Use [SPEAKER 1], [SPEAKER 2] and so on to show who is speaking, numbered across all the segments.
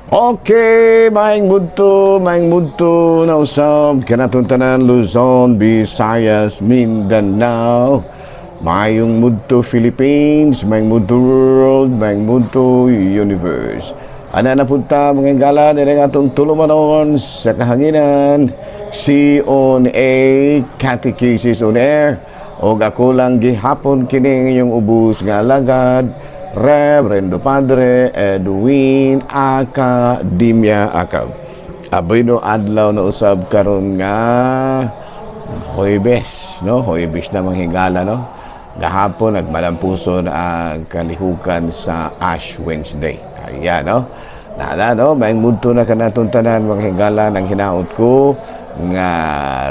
[SPEAKER 1] Okay, maing mudto na usab kanatong tanan Luzon, Visayas, Mindanao. Mayong mudto Philippines, maing mudto world, maing mudto universe. Ana na punta mga gala dire atong tulumanon sa kahanginan si on a Catechesis on Air o ako lang gihapon kini yung ubus nga alagad Reverendo Padre Edwin Academia Acab. Aboy no adlaw na usab karon nga Huwebes, no? Huwebes na manghigala, no? Gahapon nagmalampuson ang kalihukan sa Ash Wednesday. Ayan, no? Nada, no? May mudto na kanatong tanan manghigala ng hinaot ko nga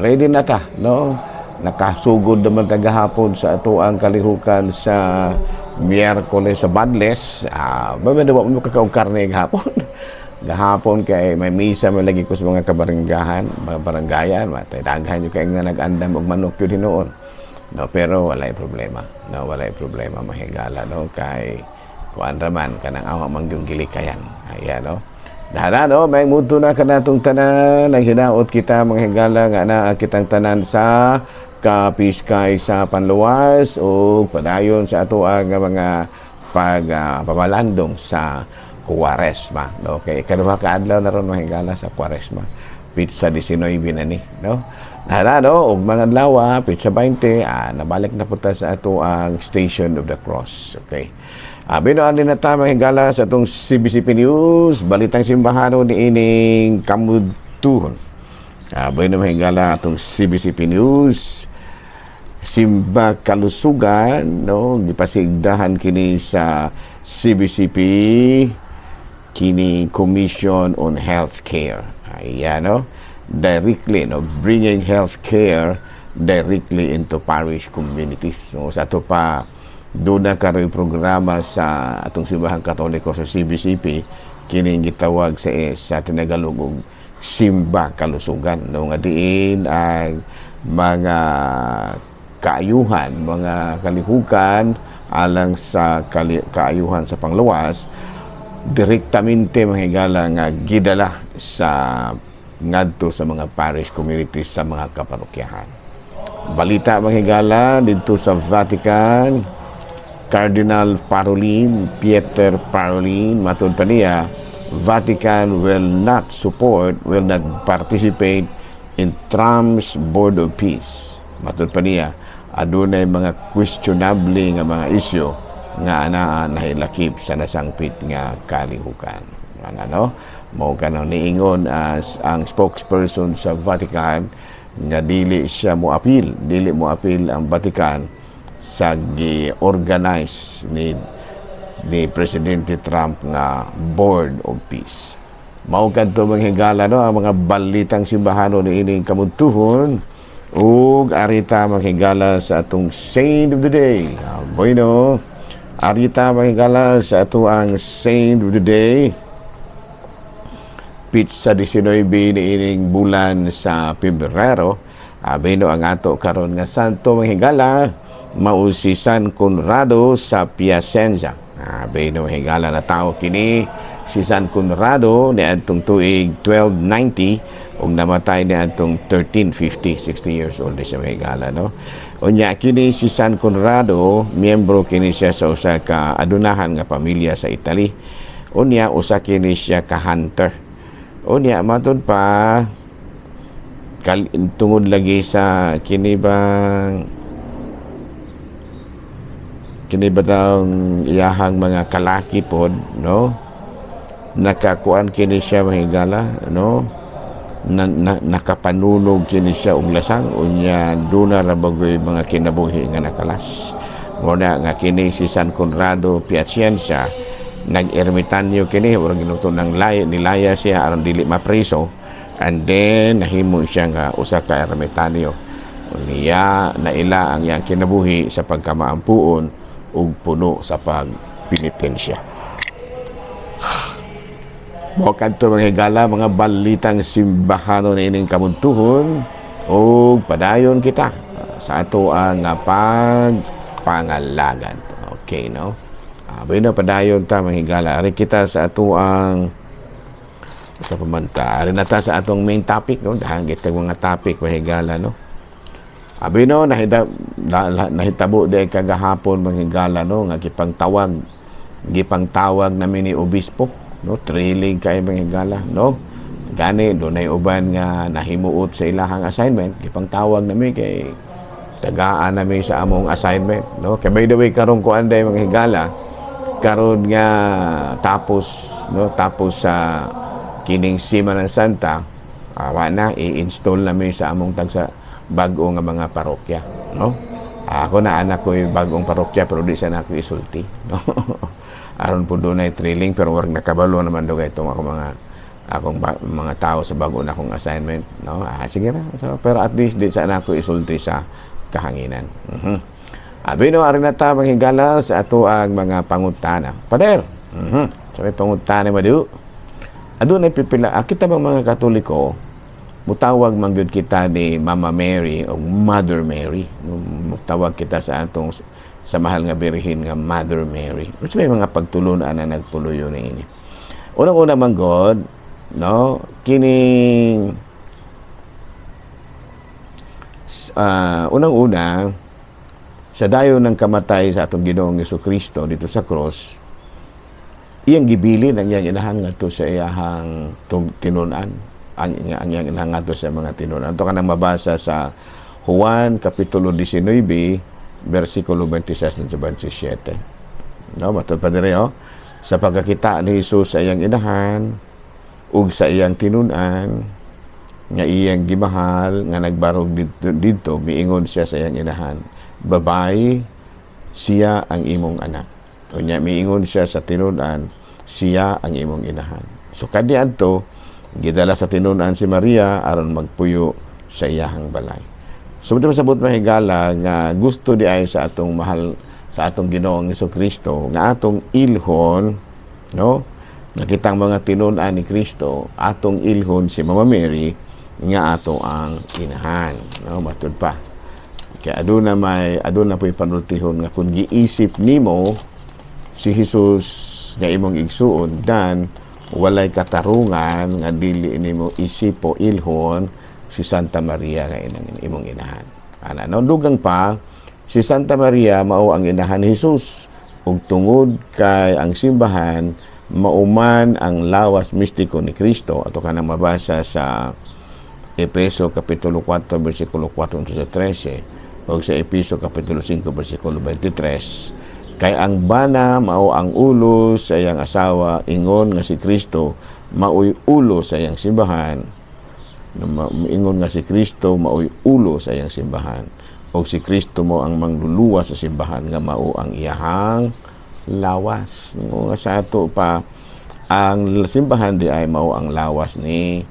[SPEAKER 1] ready na ta, no? Nakasugod naman ta gahapon sa ato ang kalihukan sa Miyerkules sa Badles. Babadawa mo kakaong karne gahapon. Gahapon kay may misa may lagi ko sa mga kabaranggahan, mga barangayan, matay daghan yung kay nga nag-andam og manok yun noon. No, pero walay problema. No, walay problema mahigala, no, kay kuan raman kanang awa mang yung gilikayan. Ayan, no. Dahara, no, may muto na kanatong tanan ang hinaot kita mga higala nga na kitang tanan sa kapiskay sa panluwas o padayon sa ato ang mga pamalandong sa Quaresma, no? Okay, kaduha ka adlaw na ron mahigala sa Quaresma. Pizza 19 na ni, no? Nara, no, og mga adlaw, pizza 20, nabalik na punta sa ato ang Station of the Cross. Okay. Binoan din na ta mahigala sa atong CBCP News, balitang simbahan ni ining kamudtuhon. Boy na mahigala atong CBCP News. Simba kalusugan, no, gipasigdahan kini sa CBCP kini Commission on Healthcare. Ayan, no, directly, no, bringing healthcare directly into parish communities. So sa ato pa doon na karoy programa sa atong simbahang Katoliko sa CBCP kini gitawag sa tinagalog og Simba Kalusugan, no, nga diin ang mga kaayuhan, mga kalihukan alang sa kaayuhan sa pangluwas direktamente mahigala nga gidala sa ngadto sa mga parish communities sa mga kaparokyahan. Balita mahigala dito sa Vatican, Cardinal Parolin, Pieter Parolin, matud pa niya, Vatican will not participate in Trump's Board of Peace. Matud pa niya, adunay mga questionable nga mga isyu nga nahilakip sa nasangpit nga kalihukan. Ano? Mao kanaw niingon as ang spokesperson sa Vatican nga dili mo apil ang Vatican sa gi-organize ni Presidente Trump nga Board of Peace. Mao kadto manghigala, no, ang mga balitang simbahanon ni ining kamudtuhon. Ug arita manghigala sa atong Saint of the Day. Bueno, arita manghigala sa ato ang Saint of the Day. Pizza 19 ni ining bulan sa Pebrero. Bueno, ang ato karon nga santo manghigala mao si San Conrado sa Piacenza. Bueno, manghigala na tao kini si San Conrado ni adtong tuig 1290 ug namatay ni adtong 1350, 60 years old siya mahigala, no. Unya kini si San Conrado, miyembro kini siya sa usa ka adunahan nga pamilya sa Italy. Unya usa kini siya ka hunter. Unya matud pa tungod lagi sa kini ba iyahang mga kalaki pod, no, nakakuan kini siya mahigala, no, nakapanunog kini siya og lasang. Unya duna ra bagoy mga kinabuhi nga nakalas. Muna nga kini si San Conrado Piacenza nag-ermitanyo kini, urang ginuto ng nilaya siya aron dili mapriso, and then nahimo siya nga usa ka ermitanyo. Unya naila ang iyang kinabuhi sa pagkamaampuon ug puno sa pagpenitensya. Mao kadto mga higala, mga balitang simbahanon na ining kamudtuhon ug padayon kita sa ato ang pagpangalagan. Okay, no? Bueno, padayon ta mga higala. Ari kita sa ato ang sa pamanta. Ari na ta sa atong main topic, no? Dahangit kag mga topic mahigala, no? Abi no, nahitabo di kagahapon mahigala, no? Nga gipangtawag namin ni obispo, no? Thrilling kay mahigala, no? Gani dunay uban nga nahimuot sa ilahang assignment, gipangtawag namin kay tagaan namin sa among assignment, no? Kay by the way karon ko anday mga higala karon nga tapos, no? Tapos sa kining Semana Santa, na i-install namin sa among tagsa bag-o nga mga parokya, no? Ako na anak ko yung bagong parokya pero di sana ako isulti, no? Aron po doon ay thrilling pero wag nakabalo naman doon itong akong mga tao sa bago na akong assignment, no? Sige na, so, pero at least di sana ako isulti sa kahanginan. Abi no, arin na ta manghigala sa ato ang mga pangutana. Pader, so may pangutana madu. Adun ay pipila, kita bang mga Katoliko, mutawag mangyud kita ni Mama Mary o Mother Mary. Mutawag kita sa atong sa mahal nga birhen nga Mother Mary. Mas may mga pagtulunan na nagpuloyo na ini. Unang-una man God, no, kining unang-una sa dayo ng kamatay sa atong Ginoong Jesucristo dito sa cross, iyang gibilin ang iyang inahan ngadto sa iyang tinunan, ang iyang inahan ngadto sa mga tinunan. Ito ka nang mabasa sa Juan kapitulo 19 versikulo 26 sa 27. No, matod pa dire, oh. Sa pagkakita ni Jesus sa iyang inahan ug sa iyang tinunan nga iyang gimahal nga nagbarog dito miingon siya sa iyang inahan, babae, siya ang imong anak. Unya miingon siya sa tinunan, siya ang imong inahan. So kadian to gidala sa tinunan si Maria aron magpuyo sa iyahang balay. So sabot mahigala nga gusto di ay sa atong mahal sa atong Ginoong Jesucristo nga atong ilhon, no? Nakitang mga tinunan ni Kristo, atong ilhon si Mama Mary nga ato ang inahan, no? Matud pa. Kaya aduna po'y panultihon nga kung giisip nimo si Jesus nga imong igsuon dan walay katarungan nga dili nimo isipo ilhon si Santa Maria nga imong inahan. Ana no dugang pa si Santa Maria mao ang inahan ni Jesus ug tungod kay ang simbahan mauman ang lawas mistiko ni Kristo ato kanang mabasa sa Efeso kapitulo 4 bersikulo 4 hangtod sa 13 o sa Efeso kapitulo 5 bersikulo 23 kay ang bana mao ang ulo sa iyang asawa ingon nga si Kristo maoy ulo sa iyang simbahan, ingon nga si Kristo maoy ulo sa iyang simbahan o si Kristo mo ang mangluluwas sa simbahan nga mao ang iyahang lawas. Nga sa ato pa ang simbahan di ay mao ang lawas ni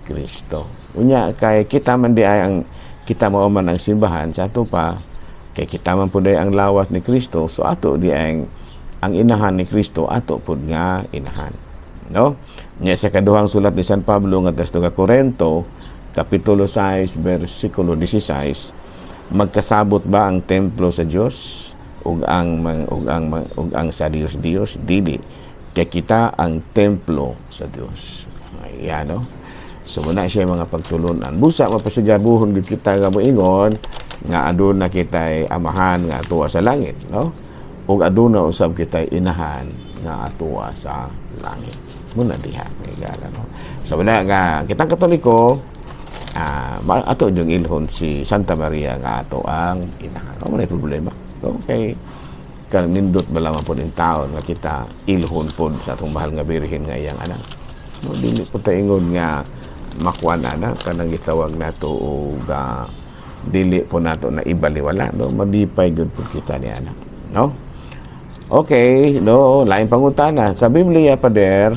[SPEAKER 1] Kristo. Unya kay kita man di ay ang kita mao man ang simbahan sa ato pa kay kita man pud ang lawas ni Kristo, so ato di ang inahan ni Kristo ato pud nga inahan, no? Nya sa kaduhang sulat ni San Pablo nga sa Corinto kapitulo 6 bersikulo 16, magkasabot ba ang templo sa Dios ug ang sa Dios dili kay kita ang templo sa Dios. Ayan, no? So muna siya mga pagtulunan. Busa mapasigabuhon gid kita nga moingon nga aduna kitay amahan nga atuwa sa langit, no? Ug aduna usab kitay inahan nga atuwa sa langit. Muna diha higala, no? So muna nga kitang Katoliko ato yung ilhon si Santa Maria nga ato ang inahan. Ano may problema? Okay. Kan nindot ba lamang po ng taon nga kita ilhon po sa atong mahal nga birhen nga iyang anak. No, dili po taingon nga makuan anak kanang gitawag nato og dili po nato na ibaliwala, no? Madipay gud po kita ni anak, no? Okay, no, lain pangutana sa Biblia pader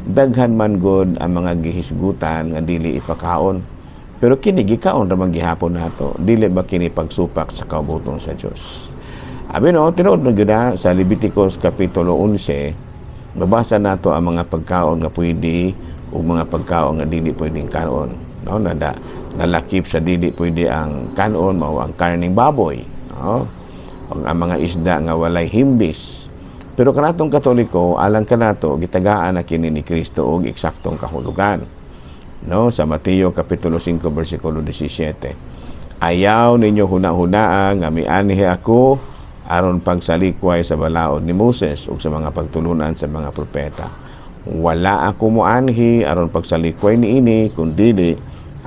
[SPEAKER 1] daghan man gud ang mga gihisgutan nga dili ipakaon. Pero kini gikaon ra man gihapon nato. Dili ba kini pagsupak sa kabuton sa Dios? Abi no, tinuod na gyud sa Leviticus kapitulo 11, mabasa nato ang mga pagkaon nga pwede o mga pagkaon nga dili pwedeng kanon, no? Nalakip sa dili pwede ang kanon mao ang karning baboy, no? Ang mga isda nga walay himbis Pero kanatong Katoliko, alang kanato gitagaan na kini ni Kristo og eksaktong kahulugan. No, sa Mateo kapitulo 5 bersikulo 17. Ayaw ninyo huna-hunaa nga mianhi ako aron pagsalikway sa balaod ni Moses ug sa mga pagtulunan sa mga propeta. Wala ako moanhi aron pagsalikway niini kundi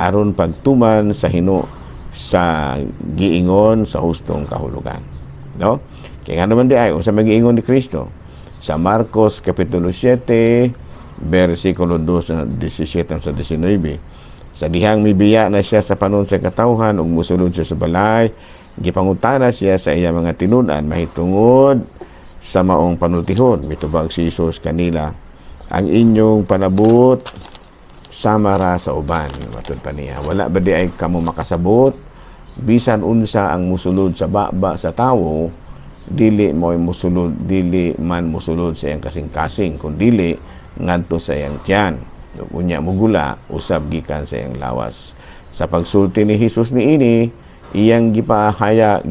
[SPEAKER 1] aron pagtuman sa hino sa giingon sa hustong kahulugan. No? Kaya nga naman di ay sa magiingon ni Kristo sa Marcos kapitulo 7 bersikulo 2 17 sa 19. Sa dihang mibiya na siya sa panon sa katawhan ug mosulod siya sa balay, gipangutana siya sa iya mga tinud-an mahitungod sa maong panultihon. Mitubag si Jesus kanila, ang inyong panabot samara sa uban. Matod pa niya, wala ba di ay kamo makasabot bisan unsa ang musulod sa baba sa tawo, dili man musulod sa iyang kasing-kasing, kundili ngadto sa iyang tiyan. Unya mugula usab gikan sa iyang lawas. Sa pagsulti ni Jesus niini, iyang gipahayag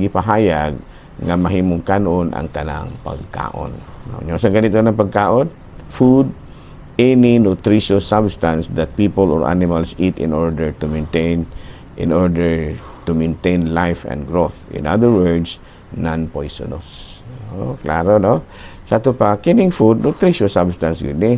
[SPEAKER 1] nga mahimong kanon ang tanang pagkaon. No, sa ganito ng pagkaon, food, any nutritious substance that people or animals eat in order to maintain life and growth. In other words, non-poisonous. Oh, klaro, no? Sa ito pa, kining food, nutritious substance yun eh.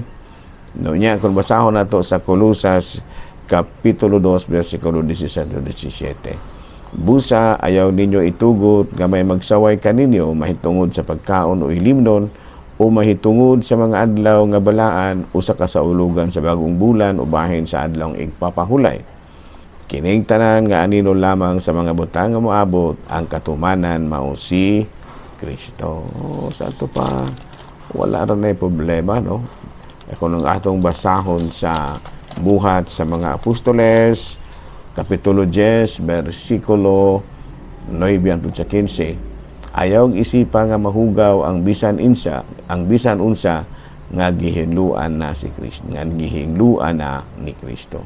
[SPEAKER 1] No, niya, kung basahon na to sa Colosas, Kapitulo 2, versikulo 16-17. Busa, ayaw ninyo itugot, nga may magsaway kaninyo, mahitungod sa pagkaon o ilimnon, o mahitungod sa mga adlaw nga balaan, o sa kasaulugan sa bagong bulan, o bahin sa adlaw igpapahulay. Kining tanan nga anino lamang sa mga butang nga moabot, ang katumanan mao si Kristo. Sa ito pa, wala rin na problema, no? Kung ang atong basahon sa buhat sa mga apostoles, Kapitulo 10, versikulo 9 sa 15, ayaw isipa nga mahugaw ang bisan unsa nga gihinluan na si Kristo, nga gihinluan na ni Kristo.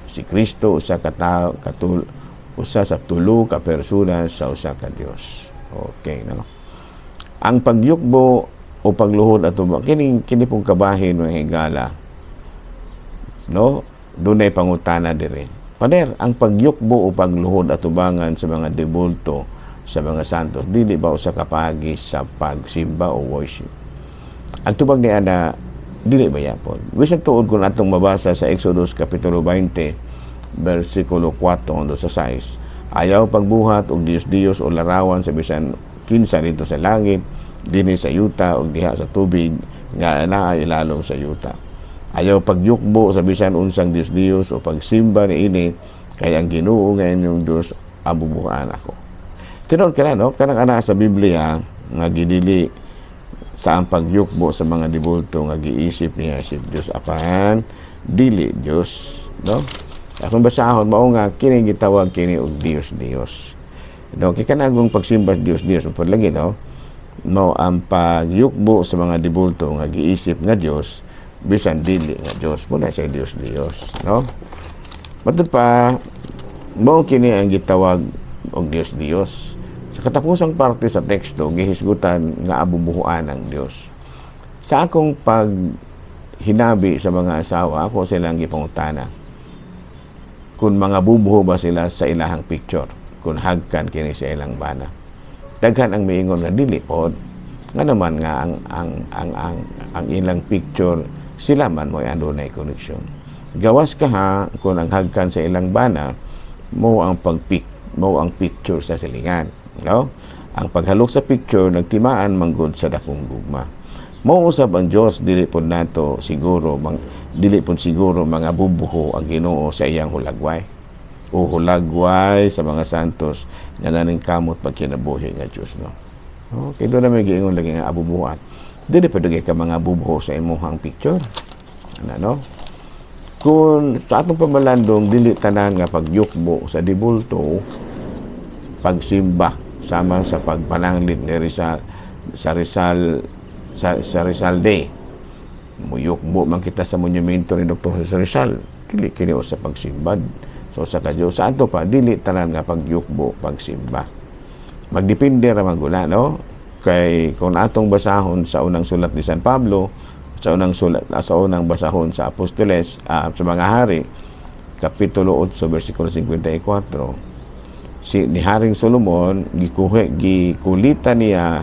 [SPEAKER 1] Si Kristo usa sa tulo ka persona sa usa ka Dios. Okay, no? Ang pagyukbo o pagluhod ato ba kini pong kabahin ng higala, no? Dunay pangutana diri. Pader, ang pagyukbo o pagluhod atubangan sa mga debulto sa mga santos, dili ba usa ka paagi sa pagsimba o worship? Ang tubag ni ana, dili ba yapon? Bisan tuod kung atong mabasa sa Exodus kapitulo 20, versikulo 4 hanggang sa 6, ayaw pagbuhat og Dios o larawan sa bisan kinsa dito sa langit, dinhi sa yuta o diha sa tubig nga naa ilalom sa yuta. Ayaw pagyukbo sa bisan unsang Dios o pagsimba ni ini, kay ang Ginoo nga inyong Dios abubuhan ako. Tinud ka na, no? Kanang ana sa Biblia nga gidili sa ang pagyukbo sa mga dibulto nga giisip niya si Dios apan dili Dios, no? Akong basahon mao nga kini gitawag kini og Dios. No, kay kanagong pagsimba Dios upod lagi, no? No, ang pagyukbo sa mga dibulto nga giisip nga Dios bisan dili nga Dios, muna siya Dios, no? Matud pa mao kini ang gitawag og Dios. Sa katapusang parte sa teksto gihisgutan nga abubuhuan ang Dios. Sa akong paghinabi sa mga asawa, ako silang gipangutana kung mga bubuho ba sila sa ilahang picture, kung hagkan kini sa ilang bana. Daghan ang miingon nga dili pod, nga naman nga ang ilang picture sila man mo andunay connection. Gawas ka ha kung ang hagkan sa ilang bana mo ang picture sa silingan, no? Ang paghalok sa picture nagtimaan manggod sa dakong gugma. Mao usab ang Dios, dili pod siguro mga bubuho ang Ginoo sa iyang hulagway o hulagway sa mga santos nga naning kamot pagkinabuhi nga Dios, no? Okay, doon na may giingon lagi nga abubuhan. Dili pa dugay ka mga bubuho sa imuhang picture. No? Kung sa atong pamalandong dili tanan nga pagyukbo sa dibulto, pagsimba sama sa pagpananglit ni Rizal sa Rizal Day. Muyukbo man kita sa monumento ni Dr. Rizal. Dili kini sa pagsimba. So sa kadyo sa ato pa dili tanan nga pagyukbo pagsimba. Magdepende ra man gula, no? kay kung atong basahon sa unang sulat ni San Pablo, sa unang basahon sa Apostoles, sa mga hari, kapitulo 8 bersikulo 54, ni Haring Solomon gikulitan niya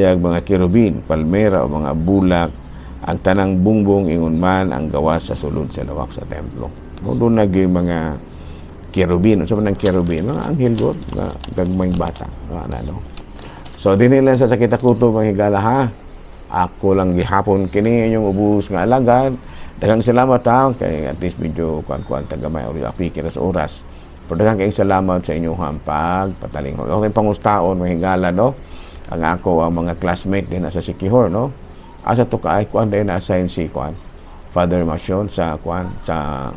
[SPEAKER 1] ang mga kirubin, palmera o mga bulak, ang tanang bungbong ingon man ang gawas sa sulod sa lawak sa templo. Doon mga kirubin, sa man ang kirubin, mga anghel god nga gagmayng bata, ano. So dinhi lang sa kita kuto mga higala ha. Ako lang gihapon kini inyong ubos nga alagad. Daghang salamat ha, kay at least medyo kuan tagamay uri apikir sa oras. Pero daghang kayong salamat sa inyong hampag patalingon. Okay pangustaon mga higala, no. Ang ako ang mga classmate din sa Sikihor, no. Asa to ka ay kuan din na-assign si kuan Father Masyon sa kuan sa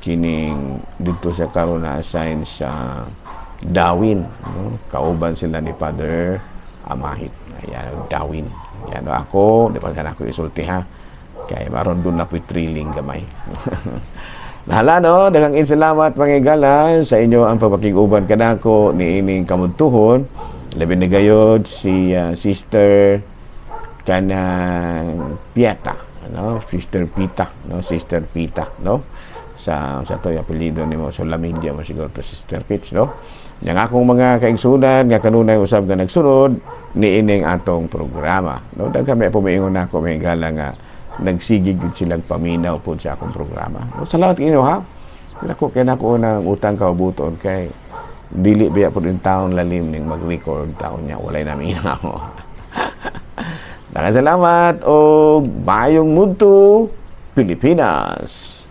[SPEAKER 1] kining dito sa karon na-assign sa Dawin, no? Kauban sila ni Father Amahit. Ayan, Dawin. Yan ako, di pa ako isulti ha. Kaya maron doon na po'y thrilling gamay. Nahala, no? Daghang salamat mga higala sa inyo ang pagpakiguban kanako ni ining kamuntuhon. Labi na gayod si Sister kanang Pieta, no? Sister Pita, no? Sister Pita, no? Sa to'y apelido ni mo sa Lamedia mo siguro to Sister Pitch, no? Yang akong mga kaigsunan nga kanunay usab nga nagsunod ni ining atong programa, no? Daghan may pumiingon nako may higala nga nagsigig gid silang paminaw po sa akong programa. No, salamat inyo ha. Nako kay nako nang utang kaubuton kay dili biya pud in taon lalim ning mag-record taon niya walay namin ako. Salamat o bayong mudto Pilipinas.